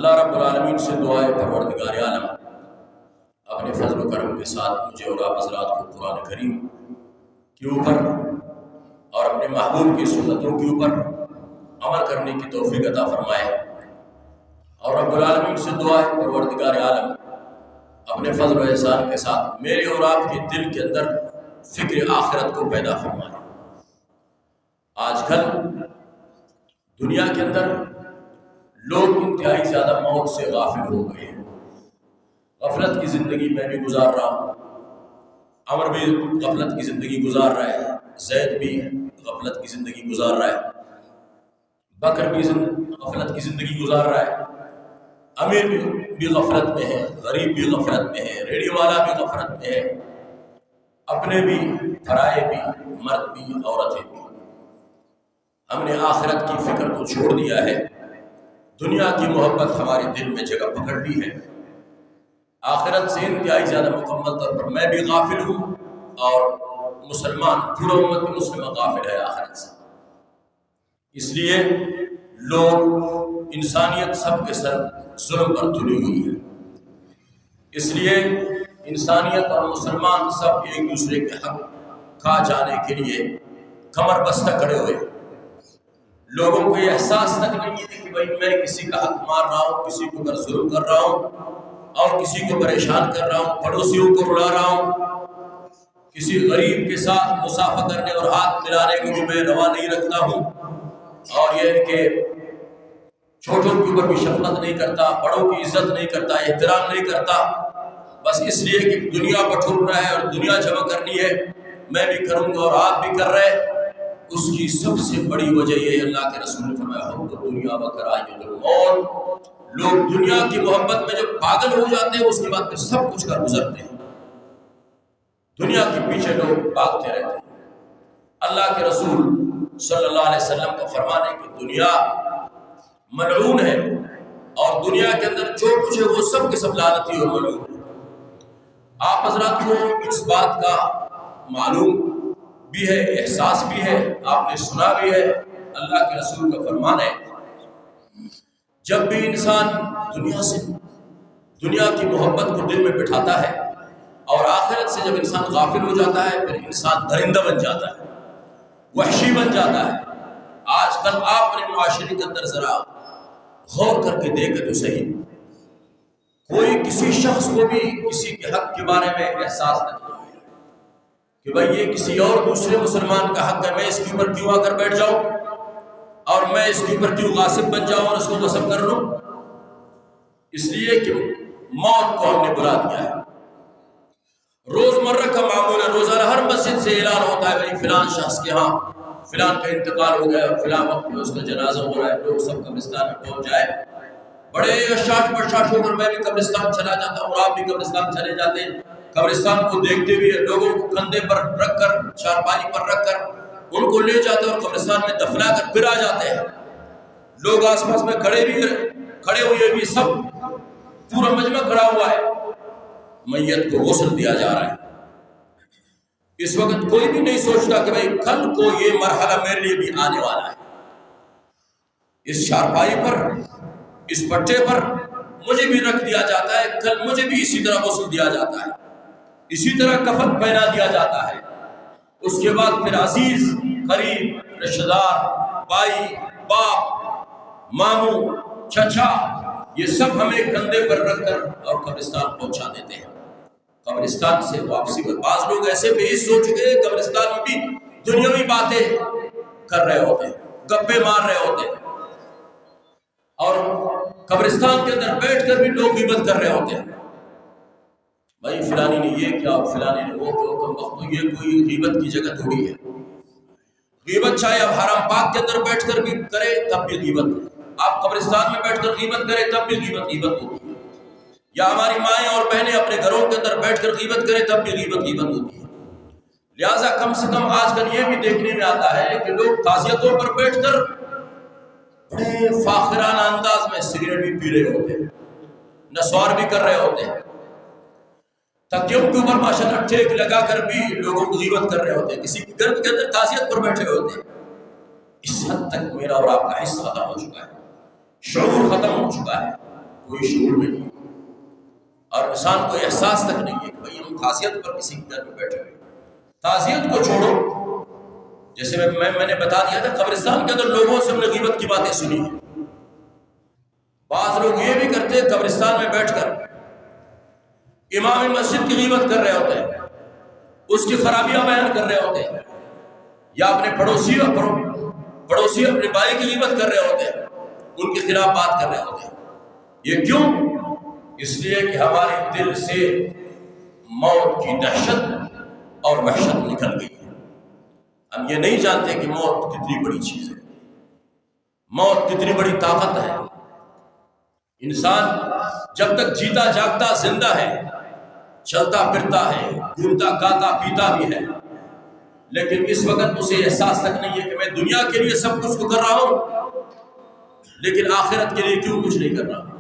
اللہ رب العالمین سے دعا ہے پروردگار عالم اپنے فضل و کرم کے ساتھ مجھے اور آپ حضرات کو قرآن کریم کے اوپر اور اپنے محبوب کی سنتوں کے اوپر عمل کرنے کی توفیق عطا فرمائے، اور رب العالمین سے دعا ہے پروردگار عالم اپنے فضل و احسان کے ساتھ میرے اور آپ کے دل کے اندر فکر آخرت کو پیدا فرمائے۔ آج کل دنیا کے اندر لوگ انتہائی زیادہ موت سے غافل ہو گئے ہیں، غفلت کی زندگی میں بھی گزار رہا ہوں، عمر بھی غفلت کی زندگی گزار رہا ہے، زید بھی غفلت کی زندگی گزار رہا ہے، بکر بھی غفلت کی زندگی گزار رہا ہے، امیر بھی غفلت میں ہے، غریب بھی غفلت میں ہے، ریڈیو والا بھی غفلت میں ہے، اپنے بھی پرائے بھی، مرد بھی عورتیں بھی۔ ہم نے آخرت کی فکر کو چھوڑ دیا ہے، دنیا کی محبت ہمارے دل میں جگہ پکڑ لی ہے، آخرت سے انتہائی زیادہ مکمل طور پر میں بھی غافل ہوں، اور مسلمان پورا امت مسلمہ غافل ہے آخرت سے۔ اس لیے لوگ انسانیت سب کے سر ظلم پر تلی ہوئی ہے، اس لیے انسانیت اور مسلمان سب ایک دوسرے کے حق کھا جانے کے لیے کمر بستہ کھڑے ہوئے۔ لوگوں کو یہ احساس تک نہیں ہے کہ بھائی میں کسی کا حق مار رہا ہوں، کسی کو پر ظلم کر رہا ہوں، اور کسی کو پریشان کر رہا ہوں، پڑوسیوں کو رلا رہا ہوں، کسی غریب کے ساتھ مصافحہ کرنے اور ہاتھ ملانے کو بھی میں روا نہیں رکھتا ہوں، اور یہ کہ چھوٹوں کے اوپر بھی شفقت نہیں کرتا، بڑوں کی عزت نہیں کرتا، احترام نہیں کرتا، بس اس لیے کہ دنیا بٹور رہا ہے اور دنیا جمع کرنی ہے، میں بھی کروں گا اور آپ بھی کر رہے۔ اس کی سب سے بڑی وجہ یہ ہے، اللہ کے رسول نے فرمایا حب الدنیا وکراہیۃ الموت، لوگ دنیا کی محبت میں جب پاگل ہو جاتے ہیں اس کے بعد پھر سب کچھ کر گزرتے ہیں، دنیا کے پیچھے لوگ بھاگتے رہتے ہیں۔ اللہ کے رسول صلی اللہ علیہ وسلم کا فرمان ہے کہ دنیا ملعون ہے، اور دنیا کے اندر جو کچھ ہے وہ سب کے سب لعنتی اور ملعون ہے۔ آپ حضرات کو اس بات کا معلوم بھی ہے، احساس بھی ہے، آپ نے سنا بھی ہے، اللہ کے رسول کا فرمان ہے جب بھی انسان دنیا کی محبت کو دل میں بٹھاتا ہے اور آخرت سے جب انسان غافل ہو جاتا ہے پھر انسان درندہ بن جاتا ہے، وحشی بن جاتا ہے۔ آج کل آپ اپنے معاشرے کے اندر ذرا غور کر کے دیکھیں تو صحیح، کوئی کسی شخص کو بھی کسی کے حق کے بارے میں احساس نہیں ہے کہ بھائی یہ کسی اور دوسرے مسلمان کا حق ہے، میں اس کے اوپر کیوں آ کر بیٹھ جاؤں اور میں اس کے اوپر کیوں غاصب بن جاؤں اور اس کو غصب کر لوں، اس لیے کہ موت کو ہم نے بلا دیا ہے۔ روزمرہ کا معمول ہے، روزانہ ہر مسجد سے اعلان ہوتا ہے بھائی فلان شخص کے ہاں فلان کا انتقال ہو گیا، فلان وقت میں اس کا جنازہ ہو رہا ہے، لوگ سب قبرستان میں پہنچ جائے۔ بڑے اشاش ہو کر میں بھی قبرستان چلا جاتا ہوں اور آپ بھی قبرستان چلے جاتے ہیں، قبرستان کو دیکھتے ہوئے لوگوں کو کندھے پر رکھ کر، چارپائی پر رکھ کر ان کو لے جاتے ہیں اور قبرستان میں دفنا کر پھر آ جاتے ہیں۔ لوگ آس پاس میں کھڑے ہوئے بھی سب پورا مجمع کھڑا ہوا ہے، میت کو غسل دیا جا رہا ہے۔ اس وقت کوئی بھی نہیں سوچتا کہ بھائی کل کو یہ مرحلہ میرے لیے بھی آنے والا ہے، اس چارپائی پر، اس پٹے پر مجھے بھی رکھ دیا جاتا ہے، کل مجھے بھی اسی طرح غسل دیا جاتا ہے، اسی طرح کفن پہنا دیا جاتا ہے۔ اس کے بعد پھر عزیز، قریب، رشتہ دار، بھائی، باپ، ماموں، چچا، یہ سب ہمیں کندھے پر رکھ کر اور قبرستان پہنچا دیتے ہیں۔ قبرستان سے واپسی پر بعض لوگ ایسے بے حس ہو چکے ہیں، قبرستان میں بھی دنیاوی باتیں کر رہے ہوتے ہیں، گپے مار رہے ہوتے ہیں، اور قبرستان کے اندر بیٹھ کر بھی لوگ غیبت کر رہے ہوتے ہیں۔ بھائی فلانی نے یہ کیا، فلانی نے وہ کیا، کم وقت، یہ کوئی غیبت کی جگہ تھوڑی ہے۔ غیبت چاہے آپ حرم پاک کے اندر بیٹھ کر بھی کرے تب بھی غیبت ہے، آپ قبرستان میں بیٹھ کر غیبت کرے تب بھی غیبت ہوتی ہے، یا ہماری مائیں اور بہنیں اپنے گھروں کے اندر بیٹھ کر غیبت کرے تب بھی غیبت ہوتی ہے۔ لہٰذا کم سے کم آج کل یہ بھی دیکھنے میں آتا ہے کہ لوگ تعزیتوں پر بیٹھ کر بڑے فاخرانہ انداز میں سگریٹ بھی پی رہے ہوتے ہیں، نسوار بھی کر رہے ہوتے ہیں، تکیوں کے اوپر ماشاءاللہ ٹھیک لگا کر بھی لوگوں کو غیبت کر رہے ہوتے ہیں، کسی کے گھر کے اندر تعزیت پر بیٹھے ہوتے ہیں۔ اس حد تک میرا اور آپ کا حصہ ختم ہو چکا ہے، شعور ختم ہو چکا ہے۔ کوئی شعور نہیں ہے، اور انسان کو احساس تک نہیں ہے کہ بھئی ہم تعزیت پر کسی کے گھر میں بیٹھے ہوئے۔ تعزیت کو چھوڑو، جیسے میں نے بتا دیا تھا، قبرستان کے اندر لوگوں سے ہم نے غیبت کی باتیں سنی ہیں۔ بعض لوگ یہ بھی کرتے ہیں قبرستان میں بیٹھ کر امام مسجد کی غیبت کر رہے ہوتے ہیں، اس کی خرابیاں بیان کر رہے ہوتے ہیں، یا اپنے پڑوسی اپنے بھائی کی غیبت کر رہے ہوتے ہیں، ان کے خلاف بات کر رہے ہوتے ہیں۔ یہ کیوں؟ اس لیے کہ ہمارے دل سے موت کی دہشت اور وحشت نکل گئی ہے۔ ہم یہ نہیں جانتے کہ موت کتنی بڑی چیز ہے، موت کتنی بڑی طاقت ہے۔ انسان جب تک جیتا جاگتا زندہ ہے، چلتا پھرتا ہے، گھومتا کھاتا پیتا بھی ہے، لیکن اس وقت اسے احساس تک نہیں ہے کہ میں دنیا کے لیے سب کچھ تو کر رہا ہوں، لیکن آخرت کے لیے کیوں کچھ نہیں کر رہا۔